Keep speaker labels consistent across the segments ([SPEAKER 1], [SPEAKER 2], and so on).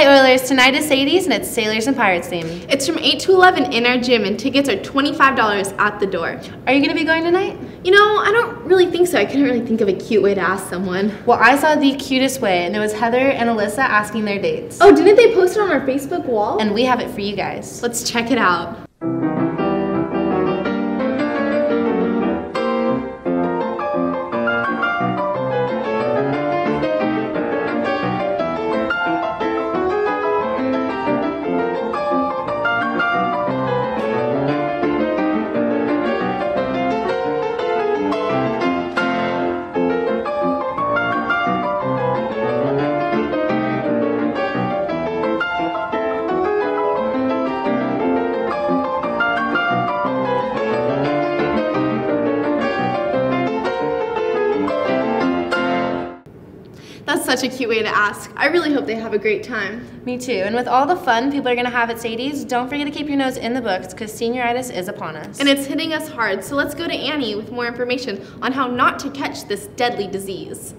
[SPEAKER 1] Hey Oilers, tonight is Sadie's and it's Sailors and Pirates themed.
[SPEAKER 2] It's from 8 to 11 in our gym and tickets are $25 at the door.
[SPEAKER 1] Are you going to be going tonight?
[SPEAKER 2] You know, I don't really think so. I couldn't really think of a cute way to ask someone.
[SPEAKER 1] Well, I saw the cutest way, and it was Heather and Alyssa asking their dates.
[SPEAKER 2] Oh, didn't they post it on our Facebook wall?
[SPEAKER 1] And we have it for you guys.
[SPEAKER 2] Let's check it out. That's such a cute way to ask. I really hope they have a great time.
[SPEAKER 1] Me too. And with all the fun people are going to have at Sadie's, don't forget to keep your nose in the books because senioritis is upon us.
[SPEAKER 2] And it's hitting us hard, so let's go to Annie with more information on how not to catch this deadly disease.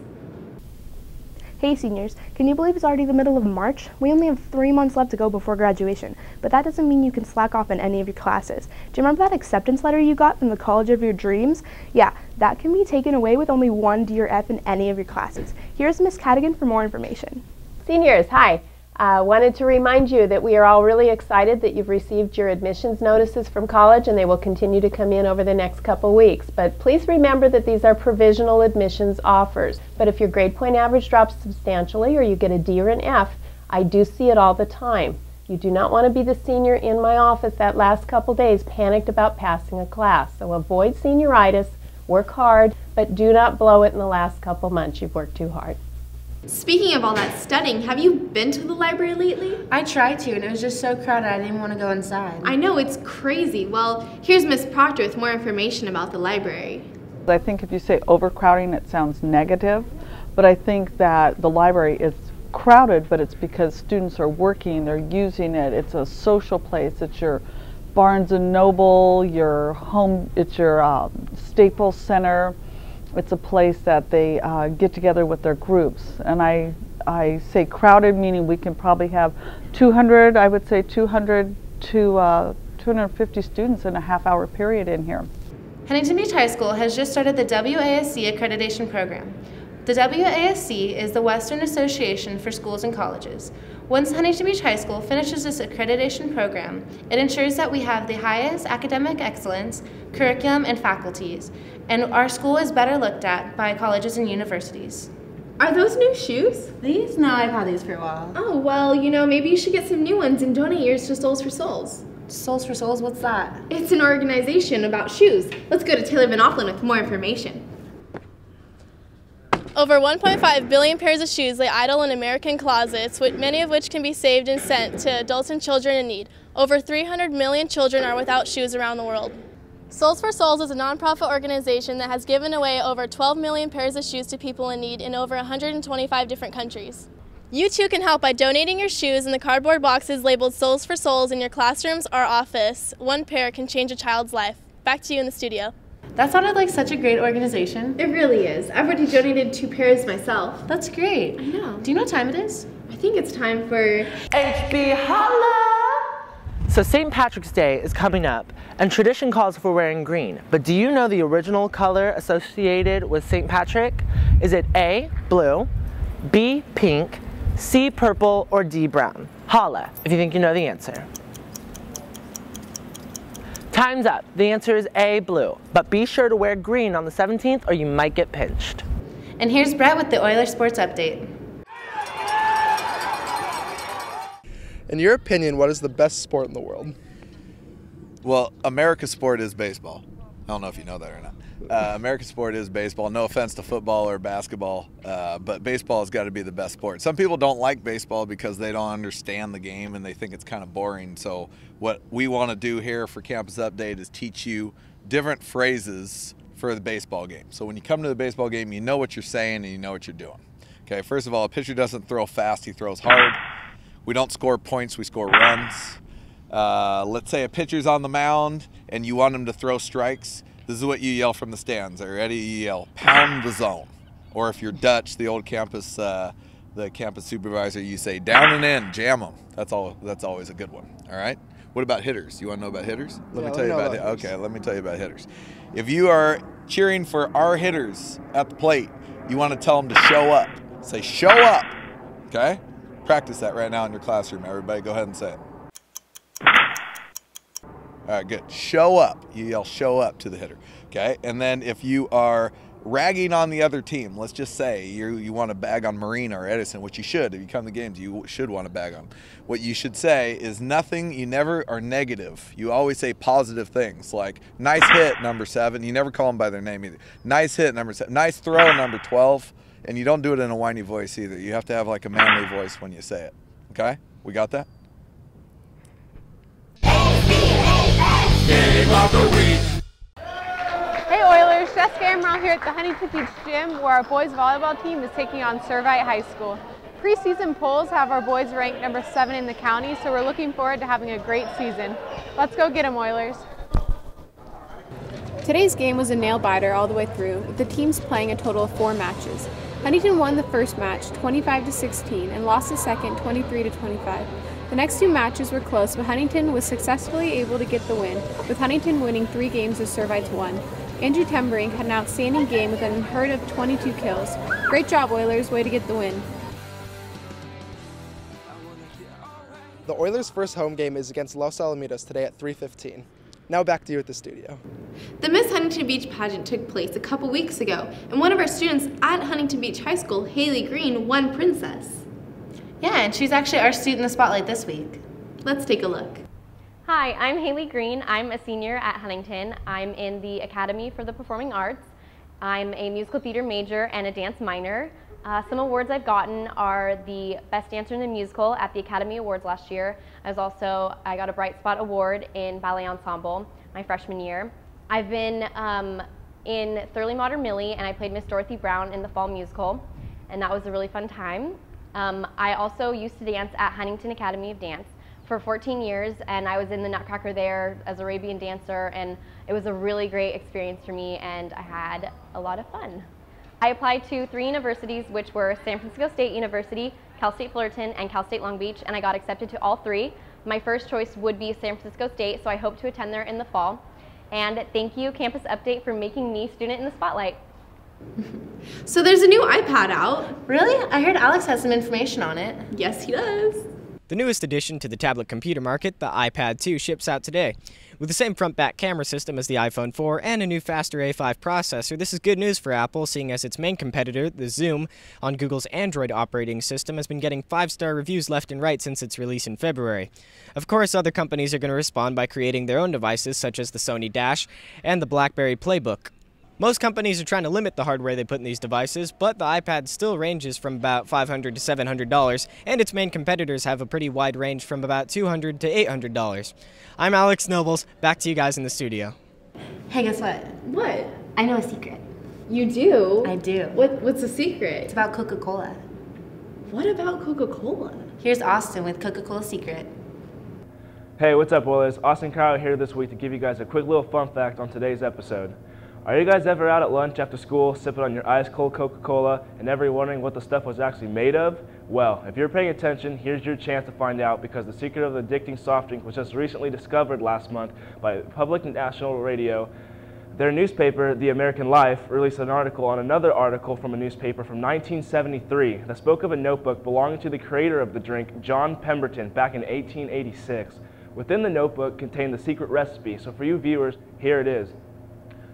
[SPEAKER 3] Hey seniors, can you believe it's already the middle of March? We only have 3 months left to go before graduation, but that doesn't mean you can slack off in any of your classes. Do you remember that acceptance letter you got from the college of your dreams? Yeah, that can be taken away with only 1 D or F in any of your classes. Here's Miss Cadigan for more information.
[SPEAKER 4] Seniors, hi. Wanted to remind you that we are all really excited that you've received your admissions notices from college and they will continue to come in over the next couple weeks. But please remember that these are provisional admissions offers. But if your grade point average drops substantially or you get a D or an F, I do see it all the time. You do not want to be the senior in my office that last couple days panicked about passing a class. So avoid senioritis, work hard, but do not blow it in the last couple months. You've worked too hard.
[SPEAKER 2] Speaking of all that studying, have you been to the library lately?
[SPEAKER 1] I tried to, and it was just so crowded I didn't want to go inside.
[SPEAKER 2] I know, it's crazy. Well, here's Miss Proctor with more information about the library.
[SPEAKER 5] I think if you say overcrowding, it sounds negative, but I think that the library is crowded, but it's because students are working, they're using it. It's a social place. It's your Barnes and Noble, your home, it's your Staples Center. It's a place that they get together with their groups. And I say crowded, meaning we can probably have 200, I would say 200 to 250 students in a half-hour period in here.
[SPEAKER 1] Huntington Beach High School has just started the WASC accreditation program. The WASC is the Western Association for Schools and Colleges. Once Huntington Beach High School finishes this accreditation program, it ensures that we have the highest academic excellence, curriculum, and faculties, and our school is better looked at by colleges and universities.
[SPEAKER 2] Are those new shoes?
[SPEAKER 1] These? No, I've had these for a while.
[SPEAKER 2] Oh, well, you know, maybe you should get some new ones and donate yours to Souls for Souls.
[SPEAKER 1] Souls for Souls? What's that?
[SPEAKER 2] It's an organization about shoes. Let's go to Taylor Van Offlin with more information.
[SPEAKER 6] Over 1.5 billion pairs of shoes lay idle in American closets, many of which can be saved and sent to adults and children in need. Over 300 million children are without shoes around the world. Souls for Souls is a nonprofit organization that has given away over 12 million pairs of shoes to people in need in over 125 different countries. You too can help by donating your shoes in the cardboard boxes labeled Souls for Souls in your classrooms or office. One pair can change a child's life. Back to you in the studio.
[SPEAKER 1] That sounded like such a great organization.
[SPEAKER 2] It really is. I've already donated 2 pairs myself.
[SPEAKER 1] That's great.
[SPEAKER 2] I know.
[SPEAKER 1] Do you know what time it is?
[SPEAKER 2] I think it's time for
[SPEAKER 7] HB Holla! So St. Patrick's Day is coming up, and tradition calls for wearing green. But do you know the original color associated with St. Patrick? Is it A, blue, B, pink, C, purple, or D, brown? Holla if you think you know the answer. Time's up. The answer is A, blue. But be sure to wear green on the 17th or you might get pinched.
[SPEAKER 1] And here's Brett with the Oilers Sports Update.
[SPEAKER 8] In your opinion, what is the best sport in the world?
[SPEAKER 9] Well, America's sport is baseball. I don't know if you know that or not. America's sport is baseball. No offense to football or basketball, but baseball has got to be the best sport. Some people don't like baseball because they don't understand the game and they think it's kind of boring. So what we want to do here for Campus Update is teach you different phrases for the baseball game. So when you come to the baseball game, you know what you're saying and you know what you're doing. Okay, first of all, a pitcher doesn't throw fast, he throws hard. We don't score points, we score runs. Let's say a pitcher's on the mound and you want him to throw strikes. This is what you yell from the stands. Are you ready? You yell, pound the zone. Or if you're Dutch, the old campus the campus supervisor, you say down and in, jam them. That's always a good one. All right. What about hitters? You want to know about hitters? Let me tell you about hitters. Okay, let me tell you about hitters. If you are cheering for our hitters at the plate, you want to tell them to show up. Say show up. Okay? Practice that right now in your classroom. Everybody, go ahead and say it. All right, good. Show up. You yell show up to the hitter. Okay? And then if you are ragging on the other team, let's just say you want to bag on Marina or Edison, which you should. If you come to games, you should want to bag on them. What you should say is nothing. You never are negative. You always say positive things like nice hit, number 7. You never call them by their name either. Nice hit, number 7. Nice throw, number 12. And you don't do it in a whiny voice either. You have to have like a manly voice when you say it. Okay? We got that?
[SPEAKER 10] Game of the week.
[SPEAKER 4] Hey Oilers, Jessica Amaral here at the Huntington Beach Gym, where our boys volleyball team is taking on Servite High School. Preseason polls have our boys ranked number 7 in the county, so we're looking forward to having a great season. Let's go get them, Oilers.
[SPEAKER 11] Today's game was a nail-biter all the way through, with the teams playing a total of 4 matches. Huntington won the first match 25-16 and lost the second 23-25. The next 2 matches were close, but Huntington was successfully able to get the win, with Huntington winning 3 games as Servite's 1. Andrew Tembering had an outstanding game with an unheard of 22 kills. Great job, Oilers. Way to get the win.
[SPEAKER 8] The Oilers' first home game is against Los Alamitos today at 3:15. Now back to you at the studio.
[SPEAKER 2] The Miss Huntington Beach pageant took place a couple weeks ago, and one of our students at Huntington Beach High School, Haley Green, won Princess.
[SPEAKER 1] Yeah, and she's actually our student in the spotlight this week.
[SPEAKER 2] Let's take a look.
[SPEAKER 12] Hi, I'm Haley Green. I'm a senior at Huntington. I'm in the Academy for the Performing Arts. I'm a musical theater major and a dance minor. Some awards I've gotten are the Best Dancer in the Musical at the Academy Awards last year. I got a Bright Spot Award in Ballet Ensemble my freshman year. I've been in Thoroughly Modern Millie, and I played Miss Dorothy Brown in the fall musical, and that was a really fun time. I also used to dance at Huntington Academy of Dance for 14 years, and I was in the Nutcracker there as Arabian dancer, and it was a really great experience for me, and I had a lot of fun. I applied to 3 universities, which were San Francisco State University, Cal State Fullerton, and Cal State Long Beach, and I got accepted to all 3. My first choice would be San Francisco State, so I hope to attend there in the fall. And thank you, Campus Update, for making me student in the spotlight.
[SPEAKER 2] So there's a new iPad out.
[SPEAKER 1] Really? I heard Alex has some information on it.
[SPEAKER 2] Yes, he does.
[SPEAKER 13] The newest addition to the tablet computer market, the iPad 2, ships out today. With the same front-back camera system as the iPhone 4 and a new faster A5 processor, this is good news for Apple, seeing as its main competitor, the Zoom, on Google's Android operating system, has been getting 5-star reviews left and right since its release in February. Of course, other companies are going to respond by creating their own devices, such as the Sony Dash and the BlackBerry Playbook. Most companies are trying to limit the hardware they put in these devices, but the iPad still ranges from about $500 to $700, and its main competitors have a pretty wide range from about $200 to $800. I'm Alex Nobles, back to you guys in the studio.
[SPEAKER 1] Hey, guess what?
[SPEAKER 2] What?
[SPEAKER 1] I know a secret.
[SPEAKER 2] You do?
[SPEAKER 1] I do.
[SPEAKER 2] What's the secret?
[SPEAKER 1] It's about Coca-Cola.
[SPEAKER 2] What about Coca-Cola?
[SPEAKER 1] Here's Austin with Coca-Cola Secret.
[SPEAKER 14] Hey, what's up, Oilers? Austin Crowder here this week to give you guys a quick little fun fact on today's episode. Are you guys ever out at lunch after school, sipping on your ice-cold Coca-Cola, and ever wondering what the stuff was actually made of? Well, if you're paying attention, here's your chance to find out, because the secret of the addicting soft drink was just recently discovered last month by Public National Radio. Their newspaper, The American Life, released an article on another article from a newspaper from 1973 that spoke of a notebook belonging to the creator of the drink, John Pemberton, back in 1886. Within the notebook contained the secret recipe, so for you viewers, here it is.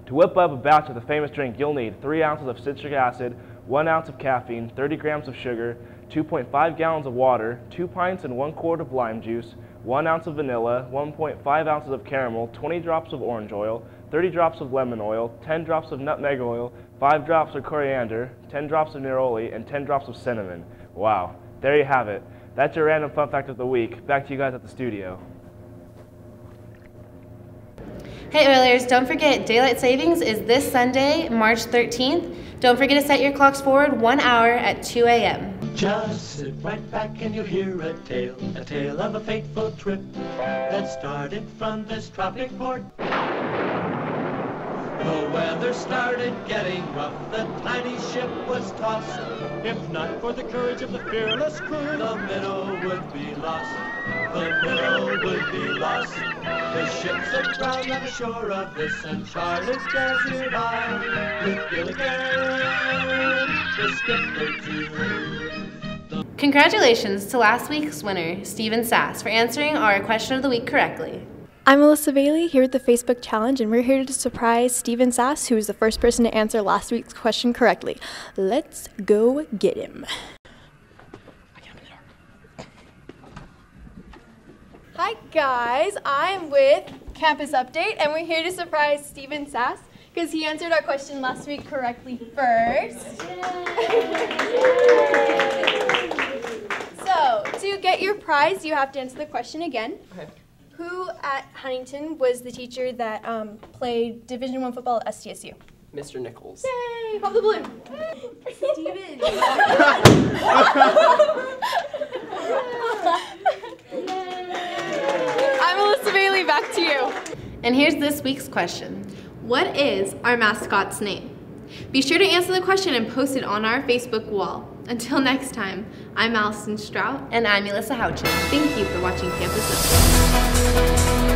[SPEAKER 14] To whip up a batch of the famous drink, you'll need 3 ounces of citric acid, 1 ounce of caffeine, 30 grams of sugar, 2.5 gallons of water, 2 pints and 1 quart of lime juice, 1 ounce of vanilla, 1.5 ounces of caramel, 20 drops of orange oil, 30 drops of lemon oil, 10 drops of nutmeg oil, 5 drops of coriander, 10 drops of neroli, and 10 drops of cinnamon. Wow, there you have it. That's your random fun fact of the week. Back to you guys at the studio.
[SPEAKER 1] Hey Oilers, don't forget Daylight Savings is this Sunday, March 13th. Don't forget to set your clocks forward 1 hour at 2 a.m.
[SPEAKER 10] Just sit right back and you'll hear a tale of a fateful trip that started from this tropic port. The weather started getting rough, the tiny ship was tossed. If not for the courage of the fearless crew, the minnow would be lost. The minnow would be lost. The ship's aground on the shore of this uncharted desert isle, with Gilligan, the skipper too.
[SPEAKER 1] Congratulations to last week's winner, Stephen Sass, for answering our question of the week correctly.
[SPEAKER 15] I'm Alyssa Bailey here with the Facebook Challenge, and we're here to surprise Stephen Sass, who was the first person to answer last week's question correctly. Let's go get him. Hi guys, I'm with Campus Update, and we're here to surprise Stephen Sass because he answered our question last week correctly first. So, to get your prize, you have to answer the question again.
[SPEAKER 16] Okay.
[SPEAKER 15] Who at Huntington was the teacher that played Division I football at STSU?
[SPEAKER 16] Mr. Nichols.
[SPEAKER 15] Yay! Pop the balloon. Steven. I'm Alyssa Bailey, back to you.
[SPEAKER 1] And here's this week's question.
[SPEAKER 2] What is our mascot's name? Be sure to answer the question and post it on our Facebook wall. Until next time, I'm Allison Strout.
[SPEAKER 1] And I'm Elissa Houchin.
[SPEAKER 2] Thank you for watching Campus Update.